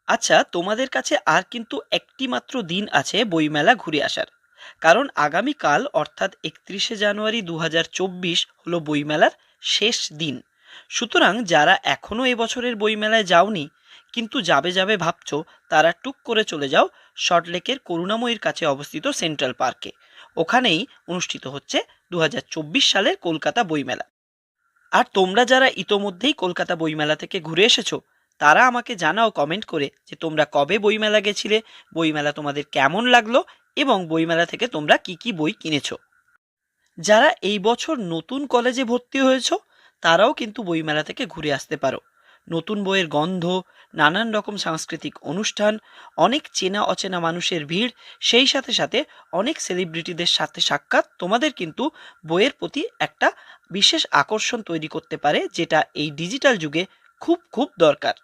আচ্ছা, তোমাদের কাছে আর কিন্তু একটি মাত্র দিন আছে বইমেলা ঘুরে আসার। কারণ আগামীকাল অর্থাৎ 31শে জানুয়ারি 2024 হলো বইমেলার শেষ দিন। সুতরাং যারা এখনো এবছরের বইমেলায় যাওনি কিন্তু যাবে যাবে ভাবছো, তারা টুক করে চলে যাও সল্টলেকের করুণাময়ীর কাছে অবস্থিত সেন্ট্রাল পার্কে। ওখানেই অনুষ্ঠিত হচ্ছে 2024 সালের কলকাতা বইমেলা। আর তোমরা যারা ইতোমধ্যেই কলকাতা বইমেলা থেকে ঘুরে এসেছো, তারা আমাকে জানাও কমেন্ট করে যে তোমরা কবে বইমেলা গেছিলে, বইমেলা তোমাদের কেমন লাগলো এবং বইমেলা থেকে তোমরা কি কি বই কিনেছো। যারা এই বছর নতুন কলেজে ভর্তি হয়েছো, তারাও কিন্তু বইমেলা থেকে ঘুরে আসতে পারো। নতুন বইয়ের গন্ধ, নানান রকম সাংস্কৃতিক অনুষ্ঠান, অনেক চেনা অচেনা মানুষের ভিড়, সেই সাথে সাথে অনেক সেলিব্রিটিদের সাথে সাক্ষাৎ তোমাদের কিন্তু বইয়ের প্রতি একটা বিশেষ আকর্ষণ তৈরি করতে পারে, যেটা এই ডিজিটাল যুগে খুব খুব দরকার।